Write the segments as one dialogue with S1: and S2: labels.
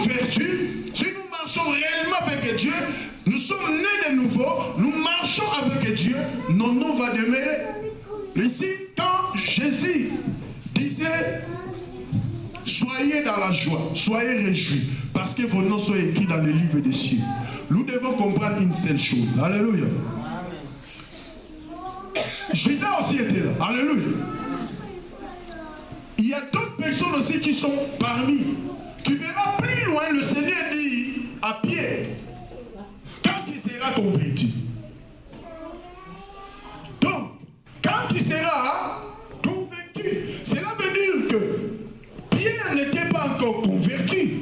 S1: convertis, si nous marchons réellement avec Dieu, nous sommes nés de nouveau, nous marchons avec Dieu, nos noms vont demeurer. Ici, quand Jésus disait, soyez dans la joie, soyez réjouis, parce que vos noms sont écrits dans le livre des cieux. Nous devons comprendre une seule chose. Alléluia. Judas aussi était là. Alléluia. Il y a d'autres personnes aussi qui sont parmi. Tu verras plus loin, le Seigneur dit à Pierre, quand il sera converti. Donc, quand il sera converti, cela veut dire que Pierre n'était pas encore converti.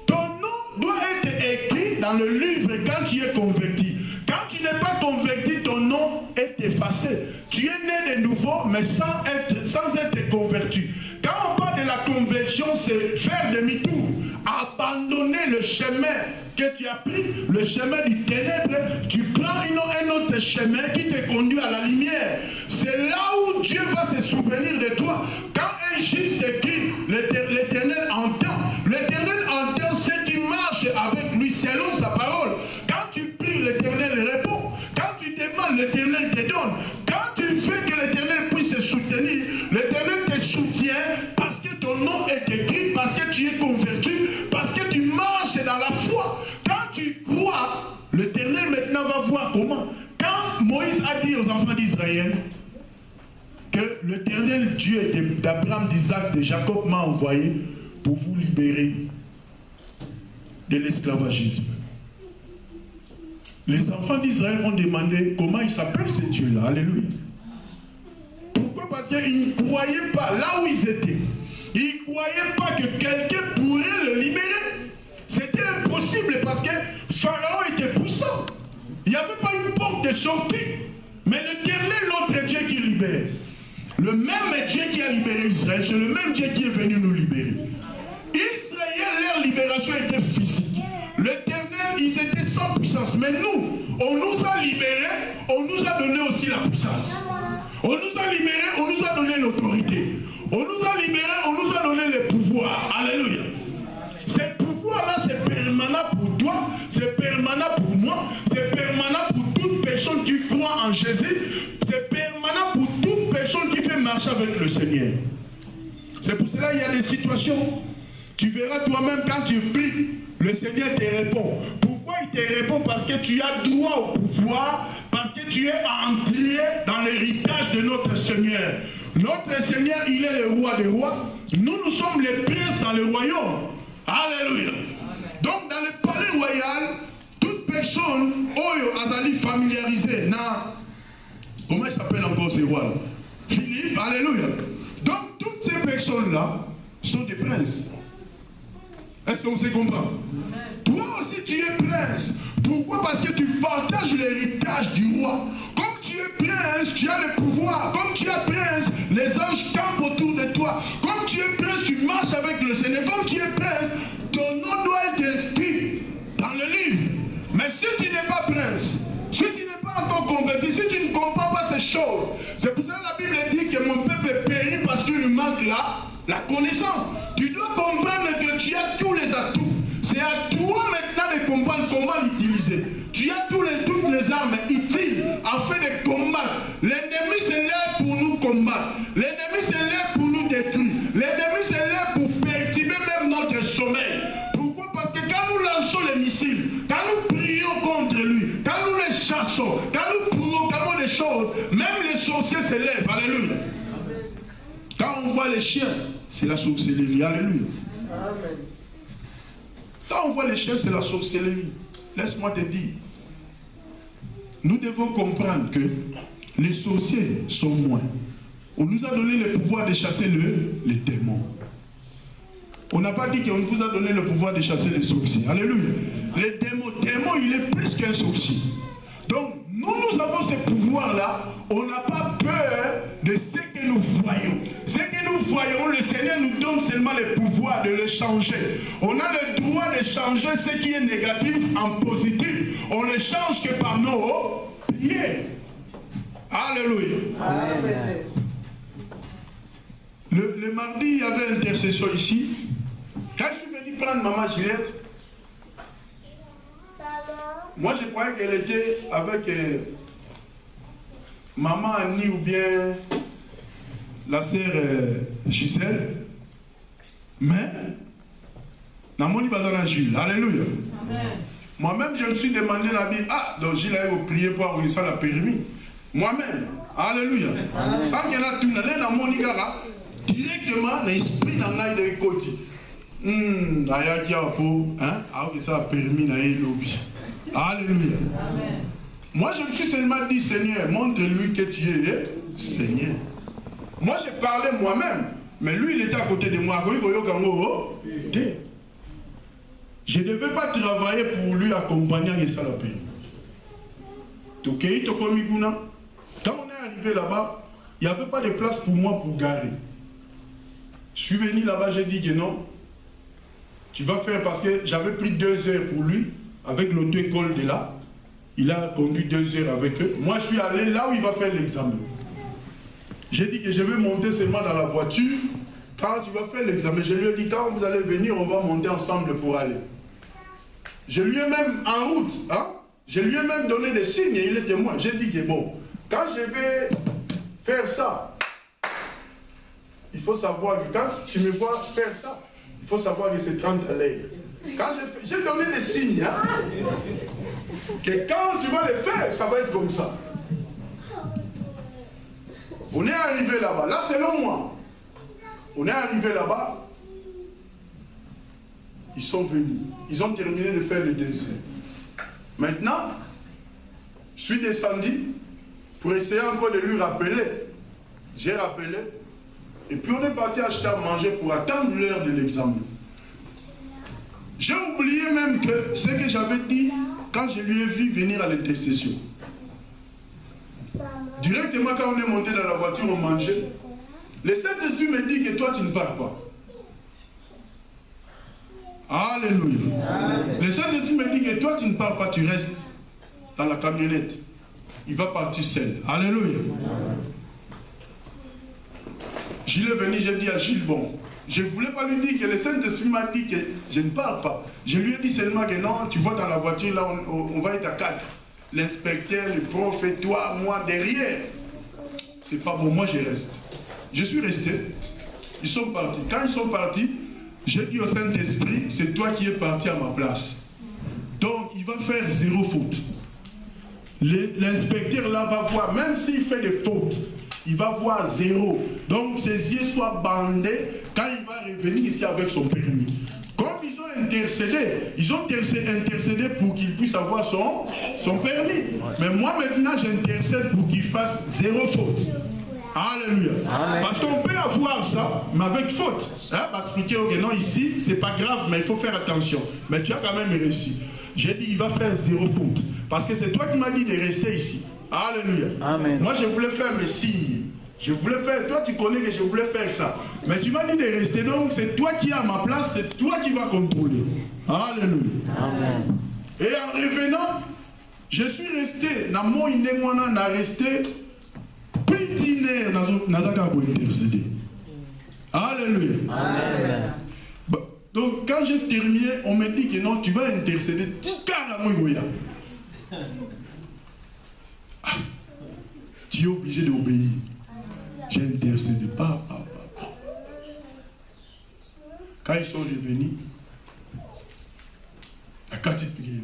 S1: Ton nom doit être écrit dans le livre quand tu es converti. Quand tu n'es pas converti, ton nom est effacé. Tu es né de nouveau, mais sans être converti. Quand on parle de la conversion, c'est faire demi-tour, abandonner le chemin que tu as pris, le chemin du ténèbre, tu prends un autre chemin qui te conduit à la lumière. C'est là où Dieu va se souvenir de toi. Quand un juge s'écrit, l'Éternel entend. L'Éternel entend ceux qui marchent avec lui selon sa parole. Quand tu pries, l'Éternel répond. Quand tu demandes, l'Éternel te donne. Quand tu fais que l'Éternel puisse se soutenir, l'Éternel te soutient parce que ton nom est écrit, parce que tu es converti, parce que tu marches dans la foi. Quand tu crois, l'Éternel maintenant va voir comment. Quand Moïse a dit aux enfants d'Israël que l'Éternel Dieu d'Abraham, d'Isaac, de Jacob m'a envoyé pour vous libérer de l'esclavagisme. Les enfants d'Israël ont demandé comment il s'appelle ce Dieu-là. Alléluia. Pourquoi? Parce qu'ils ne croyaient pas là où ils étaient. Ils ne croyaient pas que quelqu'un pourrait le libérer. C'était impossible parce que Pharaon était puissant. Il n'y avait pas une porte de sortie. Mais l'Éternel, notre Dieu qui libère. Le même Dieu qui a libéré Israël, c'est le même Dieu qui est venu nous libérer. Israël, leur libération était physique. L'Éternel, ils étaient sans puissance. Mais nous, on nous a libérés, on nous a donné aussi la puissance. On nous a libérés, on nous a donné l'autorité. On nous a libérés, on nous a donné le pouvoir. Alléluia. Ce pouvoir-là, c'est permanent pour toi, c'est permanent pour moi, c'est permanent pour toute personne qui croit en Jésus, c'est permanent pour toute personne qui fait marcher avec le Seigneur. C'est pour cela qu'il y a des situations. Tu verras toi-même quand tu pries, le Seigneur te répond. Pourquoi il te répond? Parce que tu as droit au pouvoir, parce que tu es entré dans l'héritage de notre Seigneur. Notre Seigneur, il est le roi des rois. Nous sommes les princes dans le royaume. Alléluia. Donc dans le palais royal, toute personne, oyo azali familiarisée, comment il s'appelle encore ce roi-là? Philippe, alléluia. Donc toutes ces personnes-là sont des princes. Est-ce qu'on se comprend? Toi aussi tu es prince. Pourquoi? Parce que tu partages l'héritage du roi. Comme tu es prince, tu as le pouvoir. Comme tu es prince, les anges campent autour de toi. Comme tu es prince, tu marches avec le Seigneur. Comme tu es prince, ton nom doit être inscrit dans le livre. Mais si tu n'es pas prince, si tu n'es pas encore converti, si tu ne comprends pas ces choses, c'est pour ça que la Bible dit que mon peuple périt parce qu'il lui manque la connaissance. Tu dois comprendre que tu as tous les atouts. C'est à toi maintenant de comprendre comment l'utiliser. Tu as toutes les armes utiles afin de combattre. L'ennemi c'est là pour nous combattre. L'ennemi c'est là pour nous détruire. L'ennemi c'est là pour perturber même notre sommeil. Pourquoi? Parce que quand nous lançons les missiles, quand nous prions contre lui, quand nous les chassons, quand nous proclamons des choses, même les sorciers se lèvent. Alléluia. Quand on voit les chiens, c'est la sorcellerie. Alléluia. Amen. Quand on voit les chiens, c'est la sorcellerie. Laisse-moi te dire. Nous devons comprendre que les sorciers sont moins. On nous a donné le pouvoir de chasser les démons. On n'a pas dit qu'on vous a donné le pouvoir de chasser les sorciers. Alléluia. Les démons, il est plus qu'un sorcier. Donc, nous avons ce pouvoir-là. On n'a pas peur de ce que nous voyons. Ce que nous voyons, le Seigneur nous donne seulement le pouvoir de le changer. On a le droit de changer ce qui est négatif en positif. On ne change que par nos pieds. Alléluia. Amen. Le mardi, il y avait intercession ici. Quand je suis venu prendre maman Juliette. Moi, je croyais qu'elle était avec maman Annie ou bien la sœur Gisèle. Mais, Namoni Bazana Gilles. Alléluia. Moi-même, je me suis demandé la Bible. Ah, donc Gilles a prié pour avoir ça la permis. Moi-même. Alléluia. Sans qu'il y ait tout, Namoni Gara, directement, l'esprit n'a pas de côté. Ayaki a pour, hein, alors que ça a permis n'a eu lobby. Alléluia. Amen. Moi, je me suis seulement dit, Seigneur, montre-lui que tu es Seigneur. Moi, je parlais moi-même, mais lui, il était à côté de moi. Je ne devais pas travailler pour lui accompagner à ça la paix. Quand on est arrivé là-bas, il n'y avait pas de place pour moi pour garer. Je suis venu là-bas, j'ai dit que non. Tu vas faire parce que j'avais pris 2 heures pour lui. Avec l'auto-école de là, il a conduit 2 heures avec eux. Moi, je suis allé là où il va faire l'examen. J'ai dit que je vais monter seulement dans la voiture. Quand tu vas faire l'examen, je lui ai dit, quand vous allez venir, on va monter ensemble pour aller. Je lui ai même, en route, hein, je lui ai même donné des signes et il est témoin. J'ai dit que bon, quand je vais faire ça, il faut savoir que quand tu me vois faire ça, il faut savoir que c'est 30 à l'heure. Quand j'ai donné des signes, hein, que quand tu vas le faire, ça va être comme ça. On est arrivé là-bas. Là, selon moi, on est arrivé là-bas. Ils sont venus. Ils ont terminé de faire le désert. Maintenant, je suis descendu pour essayer encore de lui rappeler. J'ai rappelé. Et puis on est parti acheter à manger pour attendre l'heure de l'examen. J'ai oublié même que ce que j'avais dit quand je lui ai vu venir à l'intercession. Directement quand on est monté dans la voiture, on mangeait. Le Saint-Esprit me dit que toi tu ne pars pas. Alléluia. Le Saint-Esprit me dit que toi tu ne pars pas, tu restes dans la camionnette. Il va partir seul. Alléluia. Gilles est venu, j'ai dit à Gilles, bon, je ne voulais pas lui dire que le Saint-Esprit m'a dit que je ne pars pas. Je lui ai dit seulement que non, tu vois dans la voiture, là, on va être à 4. L'inspecteur, le prof et toi, moi, derrière. C'est pas bon, moi je reste. Je suis resté. Ils sont partis. Quand ils sont partis, j'ai dit au Saint-Esprit, c'est toi qui es parti à ma place. Donc, il va faire 0 faute. L'inspecteur là va voir, même s'il fait des fautes, il va voir 0. Donc ses yeux soient bandés quand il va revenir ici avec son permis. Comme ils ont intercédé pour qu'il puisse avoir son permis. Mais moi maintenant j'intercède pour qu'il fasse 0 faute. Alléluia. Amen. Parce qu'on peut avoir ça, mais avec faute. Hein, parce que okay, non, ici, c'est pas grave, mais il faut faire attention. Mais tu as quand même réussi. J'ai dit, il va faire 0 faute. Parce que c'est toi qui m'as dit de rester ici. Alléluia. Amen. Moi, je voulais faire mes signes. Je voulais faire, toi tu connais que je voulais faire ça. Mais tu m'as dit de rester, donc c'est toi qui es à ma place, c'est toi qui vas contrôler. Alléluia. Amen. Et en revenant, je suis resté, dans mon inémoina, n'a resté plus d'une heure dans la intercéder. Alléluia. Amen. Donc quand j'ai terminé, on me dit que non, tu vas intercéder. Tu es obligé d'obéir. J'ai intercédé. Quand ils sont revenus, la petite prière.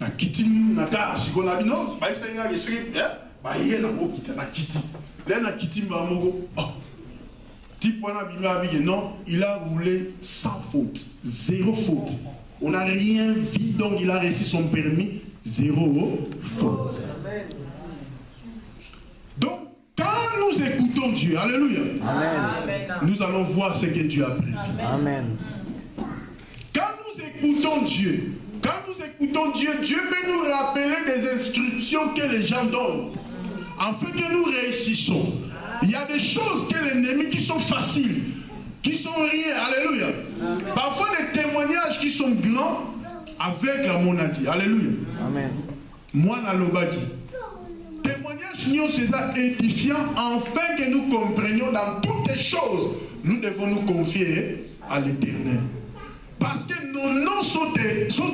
S1: La kitty, la tasse, non, c'est pas ça, il y a des trucs, il y a un kitty. Là, la kitty, non, il a roulé sans faute, 0 faute. On n'a rien vu, donc il a reçu son permis, 0 faute. Donc, quand nous écoutons Dieu, alléluia, amen, nous allons voir ce que Dieu a prévu. Amen. Quand nous écoutons Dieu, Dieu peut nous rappeler des instructions que les gens donnent, afin que nous réussissons. Il y a des choses que l'ennemi qui sont faciles, qui sont rien, alléluia. Amen. Parfois des témoignages qui sont grands avec la monarchie, alléluia. Amen. Moi, Nalobaki. Témoignage nous c'est édifiant afin que nous comprenions dans toutes les choses, nous devons nous confier à l'Éternel. Parce que nos noms sont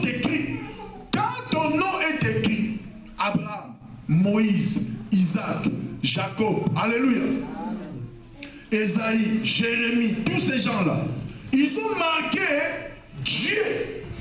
S1: écrits. Quand ton nom est écrit, Abraham, Moïse, Isaac, Jacob, alléluia, Ésaïe, Jérémie, tous ces gens-là, ils ont marqué Dieu.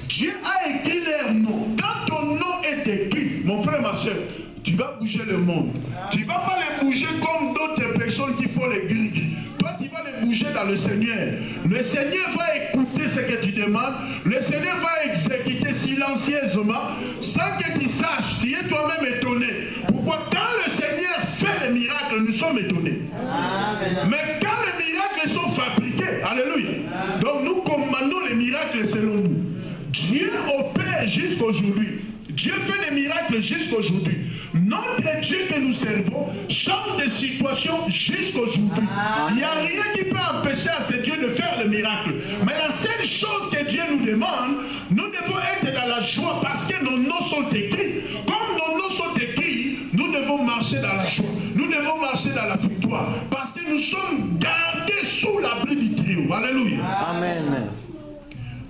S1: Dieu a écrit leur nom. Quand ton nom est écrit, mon frère, ma soeur, tu vas bouger le monde. Tu ne vas pas les bouger comme d'autres personnes qui font les gris. Toi, tu vas les bouger dans le Seigneur. Le Seigneur va écouter ce que tu demandes. Le Seigneur va exécuter silencieusement, sans que tu saches. Tu es toi-même étonné. Pourquoi? Quand le Seigneur fait les miracles, nous sommes étonnés. Amen. Mais quand les miracles sont fabriqués, alléluia. Donc nous commandons les miracles selon nous. Dieu opère jusqu'aujourd'hui. Dieu fait des miracles jusqu'aujourd'hui. Notre Dieu que nous servons change des situations jusqu'aujourd'hui. Il n'y a rien qui peut empêcher à ce Dieu de faire le miracle. Mais la seule chose que Dieu nous demande, nous devons être dans la joie parce que nos noms sont écrits. Comme nos noms sont écrits, nous devons marcher dans la joie. Nous devons marcher dans la victoire. Parce que nous sommes gardés sous l'abri du triomphe. Alléluia. Amen.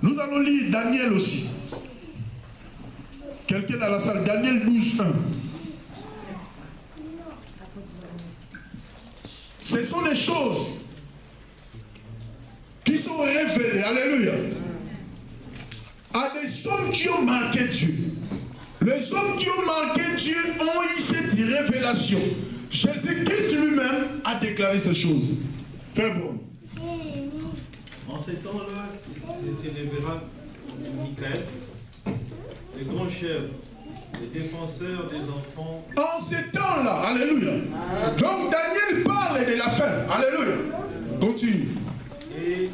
S1: Nous allons lire Daniel aussi. Quelqu'un dans la salle, Daniel 12, 1. Ce sont des choses qui sont révélées, alléluia, à des hommes qui ont marqué Dieu. Les hommes qui ont marqué Dieu ont eu cette révélation. Jésus-Christ lui-même a déclaré ces choses. Fais bon.
S2: En ces temps-là, s'élèvera Michael, le grand chef, le défenseur des enfants.
S1: En ces temps-là, alléluia. Donc Daniel parle de la fin, alléluia. Continue.
S2: Et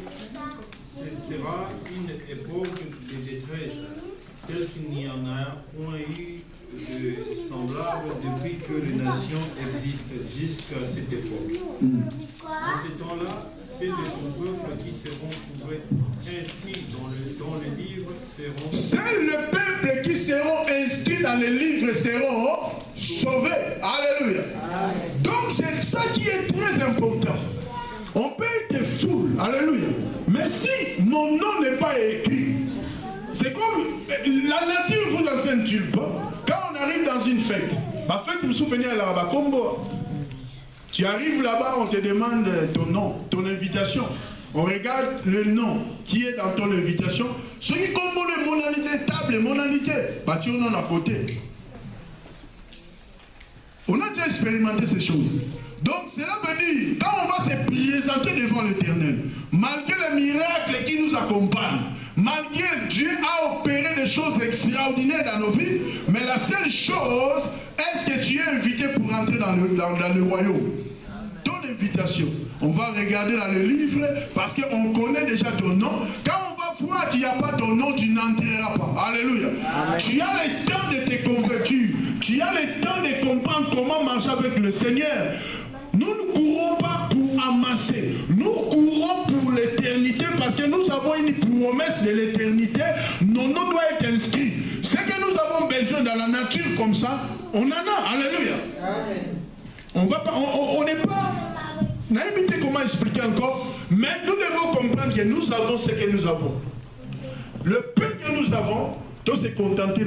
S2: ce sera une époque de détresse, telle qu'il n'y en a point eu de semblable depuis que les nations existent jusqu'à cette époque. En ces temps-là, ceux de ton peuple qui seront trouvés inscrits dans le livre seront...
S1: Seuls le peuple qui seront inscrits dans le livre seront sauvés. Alléluia. Donc c'est ça qui est très important. On peut être fou, alléluia. Mais si mon nom n'est pas écrit, c'est comme la nature vous enseigne-t-il pas? Quand on arrive dans une fête, ma fête me souvenir là-bas, Combo. Tu arrives là-bas, on te demande ton nom, ton invitation. On regarde le nom qui est dans ton invitation. Ce qui combo le monalité, table, monalité, bah tu en as à côté. On a déjà expérimenté ces choses. Donc cela veut dire, quand on va se présenter devant l'Éternel, malgré les miracles qui nous accompagnent, malgré Dieu a opéré des choses extraordinaires dans nos vies, mais la seule chose, est-ce que tu es invité pour entrer dans le royaume? Ton invitation, on va regarder dans le livre, parce qu'on connaît déjà ton nom. Quand on va voir qu'il n'y a pas ton nom, tu n'entreras pas. Alléluia. Amen. Tu as le temps de te convertir. Tu as le temps de comprendre comment marcher avec le Seigneur. Nous ne courons pas pour amasser. Nous courons pour l'éternité parce que nous avons une promesse de l'éternité. Nos noms doivent être inscrits. Ce que nous avons besoin dans la nature comme ça, on en a. Alléluia. On va pas, on n'est pas... N'a pas comment expliquer encore, mais nous devons comprendre que nous avons ce que nous avons. Le peu que nous avons, doit se contenter.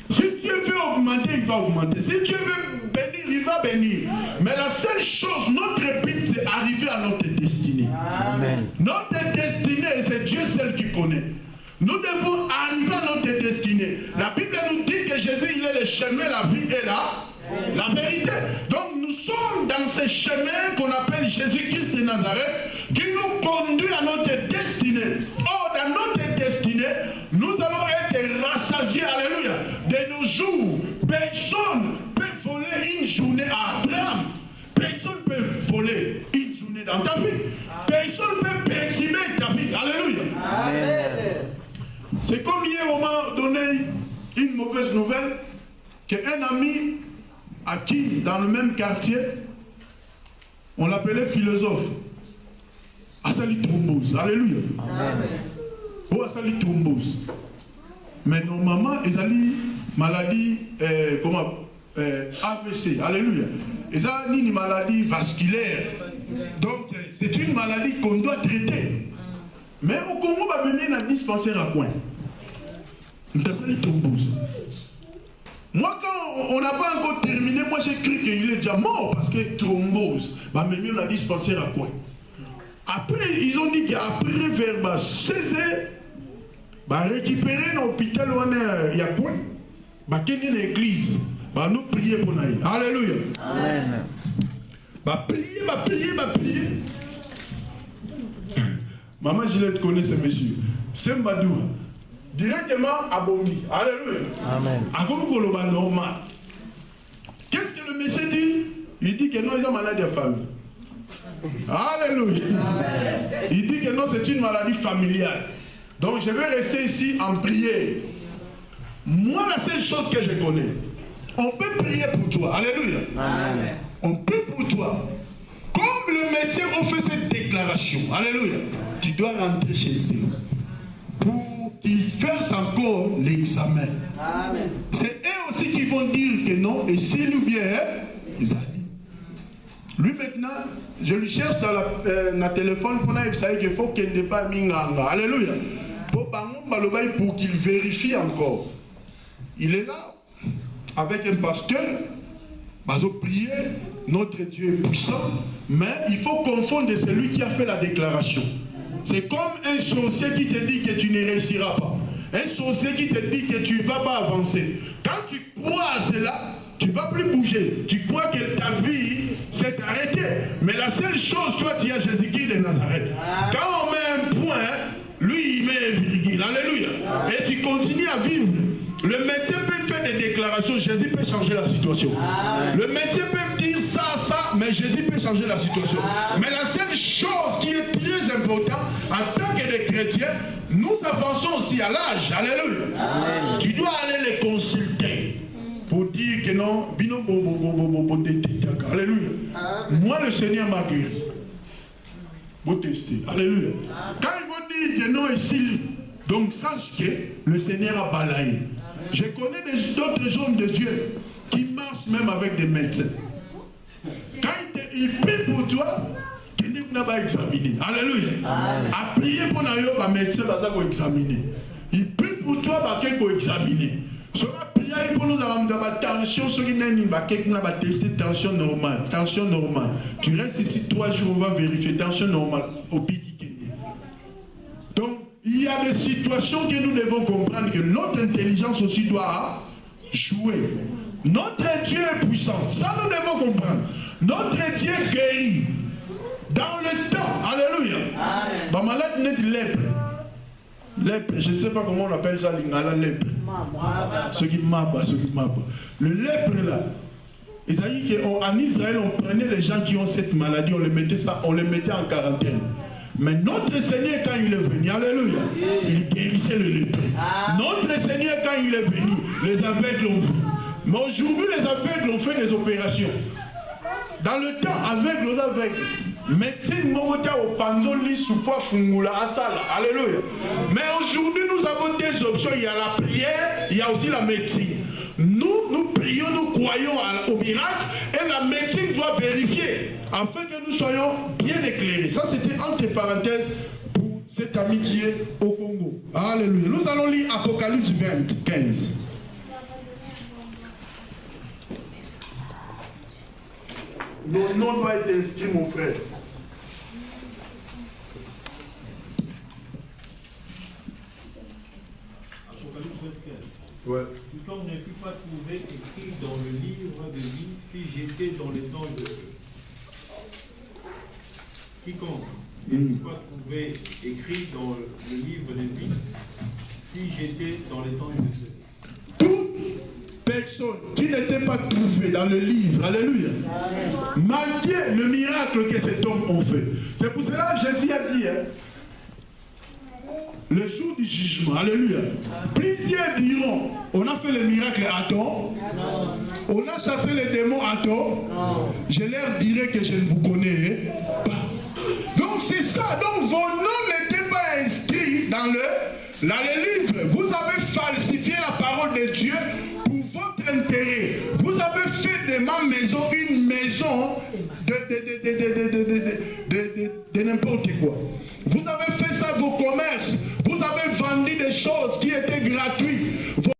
S1: Si Dieu veut augmenter, il va augmenter. Si Dieu veut bénir, il va bénir. Mais la seule chose, notre but, c'est arriver à notre destinée. Amen. Notre destinée, c'est Dieu seul qui connaît. Nous devons arriver à notre destinée. La Bible nous dit que Jésus, il est le chemin, la vie et la vérité. Donc nous sommes dans ce chemin qu'on appelle Jésus-Christ de Nazareth, qui nous conduit à notre destinée. Or, dans notre destinée, nous allons être rassasiés, alléluia. De nos jours, personne ne peut voler une journée à Abraham. Personne ne peut voler une journée dans ta vie. Personne ne peut perturber ta vie. Alléluia. Amen. C'est comme hier, on m'a donné une mauvaise nouvelle qu'un ami à qui, dans le même quartier, on l'appelait philosophe. Asali Trombose. Alléluia. Amen. Oh, Asali Trombose. Mais normalement, ils ont une maladie, AVC. Alléluia. Ils ont une maladie vasculaire. Donc, c'est une maladie qu'on doit traiter. Mais au Congo, on va venir à dispensaire à coin. On a ça les thromboses. Moi, quand on n'a pas encore terminé, moi j'ai cru qu'il est déjà mort parce que thrombose. Bah, mais on a dispensaire à coin. Après, ils ont dit qu'après vers 16h, bah, récupérer l'hôpital où il y a quoi? Bah, qu'il y a l'église. Bah, nous prier pour nous. Alléluia. Amen. Bah, prier. Maman Gillette connaît ce monsieur. C'est Mbadou. Directement à Bongi. Alléluia. Amen. À Koloba normal. Qu'est-ce que le monsieur dit? Il dit que non, ils ont maladie de famille. Alléluia. Amen. Il dit que non, c'est une maladie familiale. Donc je vais rester ici en prière. Moi, la seule chose que je connais, on peut prier pour toi. Alléluia. Amen. On peut pour toi. Comme le médecin a fait cette déclaration, alléluia, tu dois rentrer chez eux pour qu'ils fassent encore l'examen. C'est eux aussi qui vont dire que non, et s'il ou bien, ils allaient. Lui maintenant, je lui cherche dans la téléphone pour qu'il faut qu'il n'ait pas mis nganga. Alléluia. Pour qu'il vérifie encore. Il est là avec un pasteur. Nous allons prier. Notre Dieu est puissant. Mais il faut confondre celui qui a fait la déclaration. C'est comme un sorcier qui te dit que tu ne réussiras pas. Un sorcier qui te dit que tu ne vas pas avancer. Quand tu crois à cela, tu ne vas plus bouger. Tu crois que ta vie s'est arrêtée. Mais la seule chose, toi, tu as Jésus-Christ de Nazareth. Quand on met un point, lui, il met un virgule. Alléluia. Et tu continues à vivre. Le médecin peut faire des déclarations, Jésus peut changer la situation. Le médecin peut dire ça, mais Jésus peut changer la situation. Mais la seule chose qui est très importante, en tant que des chrétiens, nous avançons aussi à l'âge. Alléluia. Tu dois aller les consulter pour dire que non, alléluia. Moi, le Seigneur m'a guéri. Vous testez. Alléluia. Quand ils vont dire que non, ici, donc sache que le Seigneur a balayé. Je connais d'autres hommes de Dieu qui marchent même avec des médecins. Quand il prie pour toi, tu n'as pas examiné. Alléluia. À prier pour un médecin, il va examiner. Il prie pour toi, il va examiner. Sur la prière, pour nous avoir une tension, ceux qui n'ont pas testé tension normale. Tension normale. Tu restes ici 3 jours, on va vérifier. Tension normale. Au pied. Donc, il y a des situations que nous devons comprendre que notre intelligence aussi doit jouer. Notre Dieu est puissant. Ça, nous devons comprendre. Notre Dieu guérit. Dans le temps. Alléluia. Bah, malade n'est de lèpre. Lèpre, je ne sais pas comment on appelle ça, l'ingala lèpre. Ce qui m'abat. Le lèpre là. En Israël, on prenait les gens qui ont cette maladie, on les mettait en quarantaine. Mais notre Seigneur, quand il est venu, alléluia, il guérissait le lépreux. Notre Seigneur, quand il est venu, les aveugles ont vu. Mais aujourd'hui, les aveugles ont fait des opérations. Dans le temps, aveugles, médecine Mogota au Panzoli Soupa Fungula Asala. Alléluia. Mais aujourd'hui, nous avons des options. Il y a la prière, il y a aussi la médecine. Nous prions, nous croyons au miracle et la médecine doit vérifier afin que nous soyons bien éclairés. Ça, c'était entre parenthèses pour cet ami qui est au Congo. Alléluia. Nous allons lire Apocalypse 15. Nos noms doivent être inscrits, mon frère. Ouais.
S2: Quiconque ne fut pas trouvé écrit dans le livre de vie fut jeté dans les temps de feu. Quiconque ne fut pas trouvé écrit dans le livre de vie fut jeté dans les temps de feu.
S1: Toute personne qui n'était pas trouvée dans le livre, alléluia, malgré le miracle que cet homme a fait. C'est pour cela que Jésus a dit, le jour du jugement, alléluia. Plusieurs diront, on a fait le miracle à tort, on a chassé les démons à tort, je leur dirai que je ne vous connais pas. Donc c'est ça, donc vos noms n'étaient pas inscrits dans le livre. Vous avez falsifié la parole de Dieu pour votre intérêt. Vous avez fait de ma maison une maison de n'importe quoi.